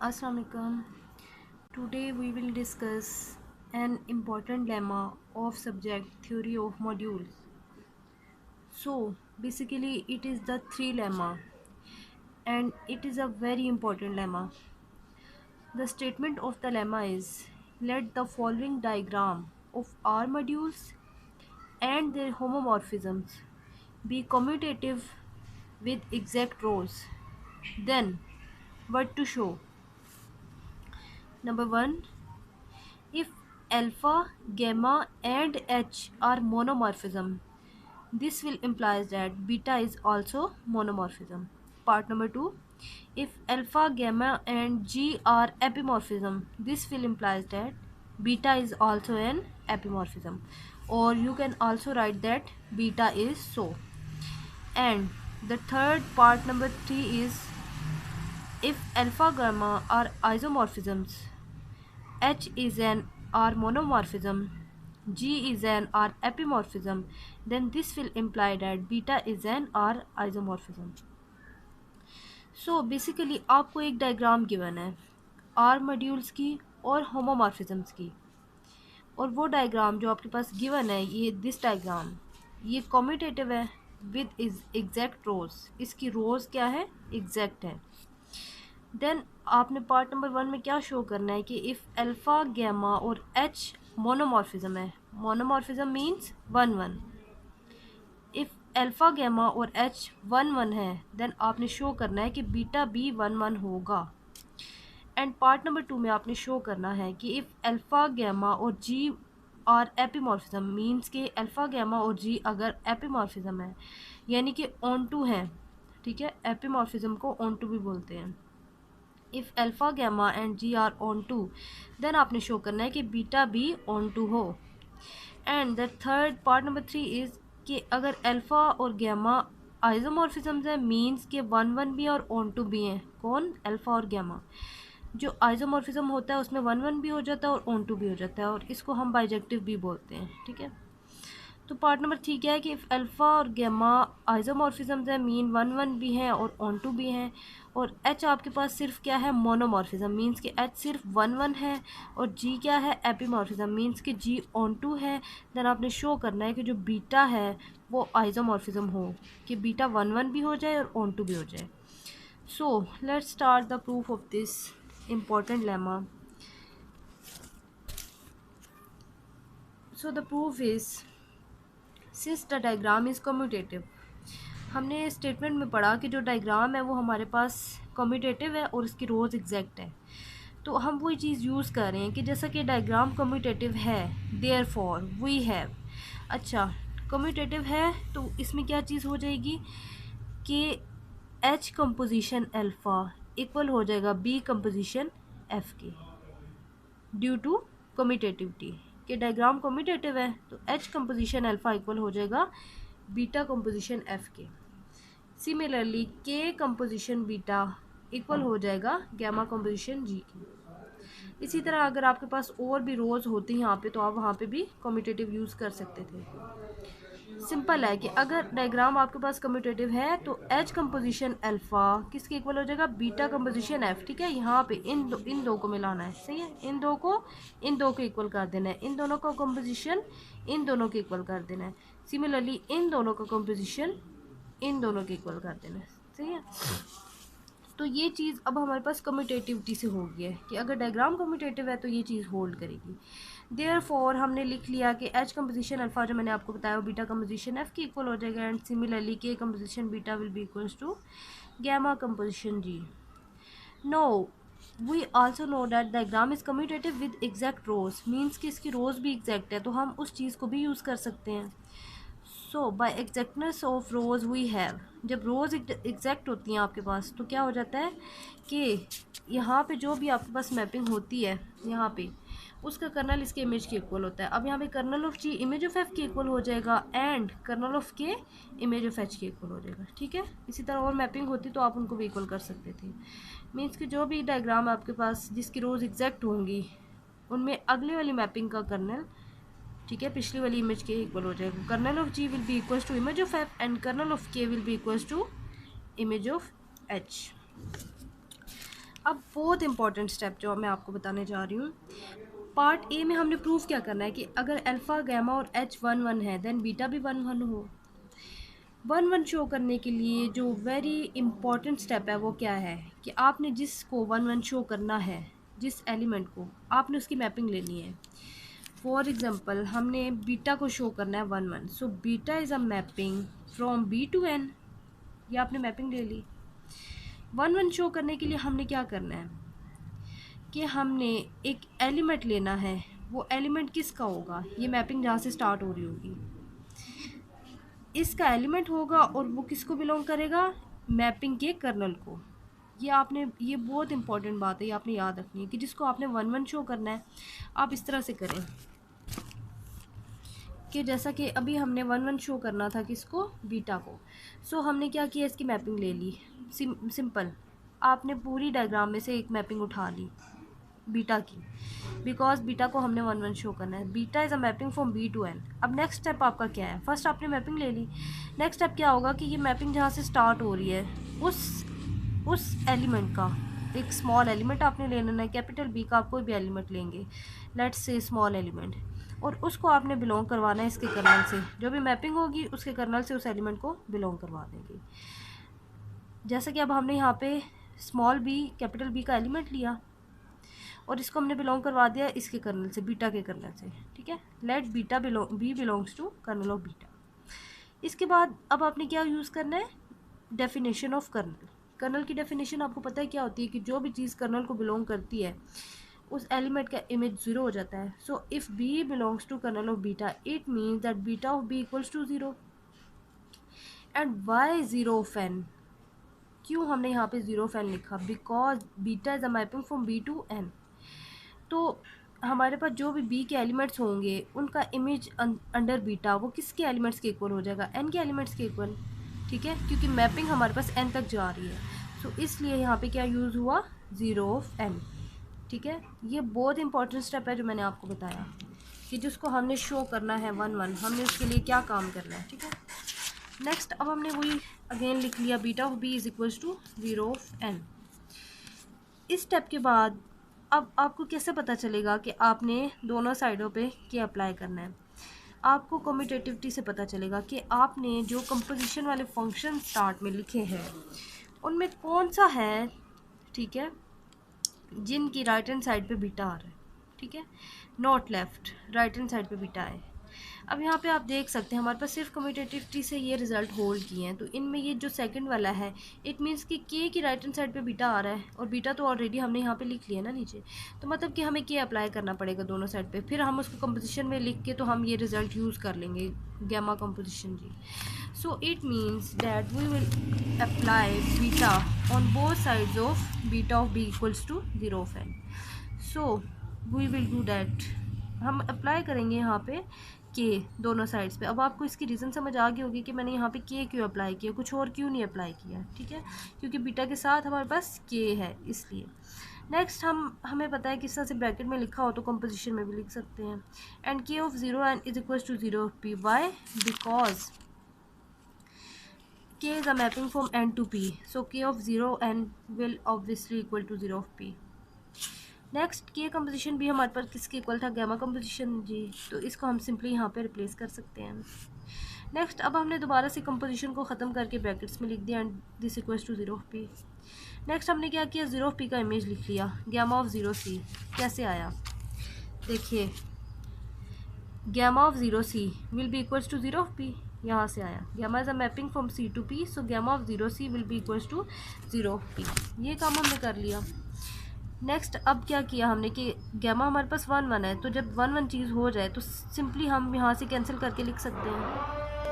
Assalamu alaikum. Today we will discuss an important lemma of subject theory of modules. So basically it is the three lemma and it is a very important lemma. The statement of the lemma is let the following diagram of R modules and their homomorphisms be commutative with exact rows. Then what to show? Number 1, if alpha, gamma and H are monomorphism, this will implies that beta is also monomorphism. Part number 2, if alpha, gamma and G are epimorphism, this will implies that beta is also an epimorphism, or you can also write that beta is so. And the third part number 3 is if alpha, gamma are isomorphisms, H is an R monomorphism, G is an R epimorphism, then this will imply that beta is an R isomorphism. So basically आपको एक diagram given है R modules की और होमोमॉर्फिज्म्स की, और वो diagram जो आपके पास गिवन है, ये दिस डायग्राम, ये कम्यूटेटिव है विद इज एग्जैक्ट रोज, इसकी रोज क्या है, एग्जैक्ट है. देन आपने पार्ट नंबर 1 में क्या शो करना है कि इफ़ अल्फ़ा, गैमा और एच मोनोमॉर्फिज्म है. Monomorphism means 1 1. If alpha, gamma और एच 1 1 है, देन आपने शो करना है कि बीटा भी 1 1 होगा. एंड पार्ट नंबर 2 में आपने शो करना है कि इफ़ अल्फ़ा, गैमा और जी आर एपीमॉर्फिज्म, मीन्स के अल्फ़ा, गैमा और जी अगर एपीमॉर्फिज्म है यानी कि ऑन टू है. ठीक है, एपीमॉर्फिज्म को ऑन टू भी बोलते हैं. If alpha, gamma and G are onto, then आपने शो करना है कि बीटा भी ऑन टू हो. And the third part number 3 is कि अगर अल्फ़ा और गैमा आइसोमॉर्फिज्म्स है, मीन्स के 1 1 भी और ऑन टू भी हैं. कौन? अल्फ़ा और गैमा. जो आइसोमॉर्फिज्म होता है उसमें 1 1 भी हो जाता है और ऑन टू भी हो जाता है, और इसको हम बाइजेक्टिव भी बोलते हैं. ठीक है, तो पार्ट नंबर 3 क्या है कि इफ़ अल्फ़ा और गैमा आइसोमॉर्फिज्म्स है, मीन 1 1 भी हैं और ऑन टू भी हैं, और एच आपके पास सिर्फ क्या है, मोनोमॉर्फिज्म, मीन्स कि एच सिर्फ 1 1 है, और जी क्या है, एपीमॉर्फिज्म, मीन्स कि जी ऑन टू है. देन आपने शो करना है कि जो बीटा है वो आइसोमॉर्फिज्म हो, कि बीटा 1 1 भी हो जाए और ऑन टू भी हो जाए. So let's start the proof of this important lemma. So the proof is since the diagram is commutative, हमने स्टेटमेंट में पढ़ा कि जो डायग्राम है वो हमारे पास कम्यूटेटिव है और इसकी रोज एग्जैक्ट है, तो हम वही चीज़ यूज़ कर रहे हैं कि जैसा कि डायग्राम कम्यूटेटिव है, देयरफॉर वी हैव. अच्छा, कम्यूटेटिव है तो इसमें क्या चीज़ हो जाएगी कि एच कंपोजिशन अल्फ़ा इक्वल हो जाएगा बी कंपोजिशन एफ के, ड्यू टू कम्यूटेटिविटी. के डायग्राम कम्यूटेटिव है तो एच कंपोजिशन अल्फ़ा इक्वल हो जाएगा बीटा कंपोजिशन एफ के. Similarly K composition beta equal हो जाएगा गैमा कंपोजिशन जी की. इसी तरह अगर आपके पास और भी रोज़ होती हैं यहाँ पे, तो आप वहाँ पे भी कम्यूटेटिव यूज़ कर सकते थे. सिंपल है कि अगर डायग्राम आपके पास कम्यूटेटिव है तो एच कंपोजिशन अल्फ़ा किसके इक्वल हो जाएगा, बीटा कंपोजिशन एफ. ठीक है, यहाँ पे इन दो को मिलाना है. सही है, इन दो को इक्वल कर देना है, इन दोनों का कंपोजिशन इन दोनों के इक्वल कर देना है. सिमिलरली इन दोनों का कंपोजिशन इन दोनों के इक्वल कर देना है. सही है, तो ये चीज़ अब हमारे पास कम्यूटेटिविटी से हो गई है कि अगर डायग्राम कम्यूटेटिव है तो ये चीज़ होल्ड करेगी. देयरफॉर हमने लिख लिया कि एच कंपोजिशन अल्फ़ा जो मैंने आपको बताया वो बीटा कंपोजिशन एफ की इक्वल हो जाएगा, and similarly K composition beta will be equals to gamma composition G. No, we also know that diagram is commutative with exact rows, means कि इसकी रोज भी एग्जैक्ट है, तो हम उस चीज़ को भी यूज़ कर सकते हैं. So by exactness of rows we have, जब रोज एग्जैक्ट होती हैं आपके पास तो क्या हो जाता है कि यहाँ पे जो भी आपके पास मैपिंग होती है यहाँ पे, उसका कर्नल इसके इमेज के इक्वल होता है. अब यहाँ पे kernel of G image of F के इक्वल हो जाएगा, and kernel of K image of H के इक्वल हो जाएगा. ठीक है, इसी तरह और मैपिंग होती तो आप उनको भी इक्वल कर सकते थे. मीन्स कि जो भी डायग्राम आपके पास जिसकी रोज एग्जैक्ट होंगी उनमें अगली वाली मैपिंग का कर्नल, ठीक है, पिछली वाली इमेज के इक्वल हो जाएगा. Kernel of G will be equals to image of F, and kernel of K will be equals to image of H. अब बहुत इंपॉर्टेंट स्टेप जो मैं आपको बताने जा रही हूँ, पार्ट ए में हमने प्रूफ क्या करना है कि अगर अल्फ़ा गैमा और एच 1 1 है देन बीटा भी 1 1 हो। 1 1 शो करने के लिए जो वेरी इंपॉर्टेंट स्टेप है वो क्या है कि आपने जिसको 1 1 शो करना है, जिस एलिमेंट को, आपने उसकी मैपिंग लेनी है। फॉर एग्जांपल हमने बीटा को शो करना है 1 1, so beta is a mapping from B to N. ये आपने मैपिंग ले ली। 1 1 शो करने के लिए हमने क्या करना है कि हमने एक एलिमेंट लेना है। वो एलिमेंट किसका होगा, ये मैपिंग जहाँ से स्टार्ट हो रही होगी इसका एलिमेंट होगा, और वो किसको बिलोंग करेगा, मैपिंग के कर्नल को। ये बहुत इंपॉर्टेंट बात है, ये आपने याद रखनी है कि जिसको आपने 1 1 शो करना है आप इस तरह से करें कि जैसा कि अभी हमने 1 1 शो करना था किसको, बीटा को। सो हमने क्या किया, इसकी मैपिंग ले ली। सिंपल, आपने पूरी डायग्राम में से एक मैपिंग उठा ली बीटा की, बिकॉज बीटा को हमने 1 1 शो करना है। Beta is a mapping from B to N. अब नेक्स्ट स्टेप आपका क्या है, फर्स्ट आपने मैपिंग ले ली। नेक्स्ट स्टेप क्या होगा कि ये मैपिंग जहाँ से स्टार्ट हो रही है उस एलिमेंट का एक स्मॉल एलिमेंट आपने ले लेना है, कैपिटल बी का आप कोई भी एलिमेंट लेंगे, लेट्स से स्मॉल एलिमेंट, और उसको आपने बिलोंग करवाना है इसके कर्नल से। जो भी मैपिंग होगी उसके कर्नल से उस एलिमेंट को बिलोंग करवा देंगे। जैसे कि अब हमने यहाँ पे स्मॉल बी कैपिटल बी का एलिमेंट लिया और इसको हमने बिलोंग करवा दिया इसके कर्नल से, बीटा के कर्नल से। ठीक है, let beta B belongs to kernel of beta. इसके बाद अब आपने क्या यूज़ करना है, डेफिनेशन ऑफ कर्नल। कर्नल की डेफिनेशन आपको पता है क्या होती है कि जो भी चीज़ कर्नल को बिलोंग करती है उस एलिमेंट का इमेज ज़ीरो हो जाता है। So if B belongs to kernel of beta it means that beta of B equals to zero. And why zero of N, क्यों हमने यहाँ पे ज़ीरो ऑफ एन लिखा, because beta is a mapping from B to N. तो हमारे पास जो भी B के एलिमेंट्स होंगे उनका इमेज अंडर बीटा वो किसके एलिमेंट्स के इक्वल हो जाएगा, एन के एलिमेंट्स के इक्वल। ठीक है, क्योंकि मैपिंग हमारे पास एन तक जा रही है, सो इसलिए यहाँ पे क्या यूज़ हुआ, ज़ीरो ऑफ एन। ठीक है, ये बहुत इंपॉर्टेंट स्टेप है जो मैंने आपको बताया कि जिसको हमने शो करना है 1 1, हमने उसके लिए क्या काम करना है। ठीक है, नेक्स्ट अब हमने वही अगेन लिख लिया, beta of B is equals to zero of N. इस स्टेप के बाद अब आपको कैसे पता चलेगा कि आपने दोनों साइडों पे क्या अप्लाई करना है। आपको कम्यूटेटिविटी से पता चलेगा कि आपने जो कंपोजिशन वाले फंक्शन स्टार्ट में लिखे हैं उनमें कौन सा है, ठीक है, जिनकी राइट हैंड साइड पे बीटा आ रहा है। ठीक है, not left, right hand side पे बीटा है। अब यहाँ पे आप देख सकते हैं हमारे पास सिर्फ कम्यूटेटिविटी से ये रिजल्ट होल्ड किए हैं, तो इनमें ये जो सेकंड वाला है इट मीन्स कि के की राइट हैंड साइड पे बीटा आ रहा है, और बीटा तो ऑलरेडी हमने यहाँ पे लिख लिया ना नीचे, तो मतलब कि हमें के अप्लाई करना पड़ेगा दोनों साइड पे, फिर हम उसको कंपोजिशन में लिख के तो हम ये रिजल्ट यूज़ कर लेंगे gamma composition G. So it means that we will apply beta on both sides of beta of B equals to zero of N. So we will do that, हम apply करेंगे यहाँ पे के दोनों sides पे। अब आपको इसकी रीज़न समझ आ गई होगी कि मैंने यहाँ पे के क्यों अप्लाई किया, कुछ और क्यों नहीं अप्लाई किया। ठीक है, क्योंकि बीटा के साथ हमारे पास के है इसलिए। नेक्स्ट हमें पता है किस तरह से ब्रैकेट में लिखा हो तो कंपोजिशन में भी लिख सकते हैं। And K of zero N is equal to zero of P, Y, because K is a mapping from N to P, so K of zero N will obviously equal to zero of P. Next K composition भी हमारे पास किसके equal था, gamma composition जी, तो इसको हम simply यहाँ पे replace कर सकते हैं। नेक्स्ट अब हमने दोबारा से कंपोजिशन को ख़त्म करके ब्रैकेट्स में लिख दिया and this equals to zero of P. Next हमने क्या किया, ज़ीरो ऑफ पी का इमेज लिख लिया, गैमा ऑफ ज़ीरो सी कैसे आया, देखिए gamma of zero C will be equals to zero of P, यहाँ से आया। Gamma is a mapping from C to P, so gamma of zero C will be equals to zero of P. ये काम हमने कर लिया। Next अब क्या किया हमने कि गैमा हमारे पास 1 1 है, तो जब 1 1 चीज़ हो जाए तो सिंपली हम यहाँ से कैंसिल करके लिख सकते हैं।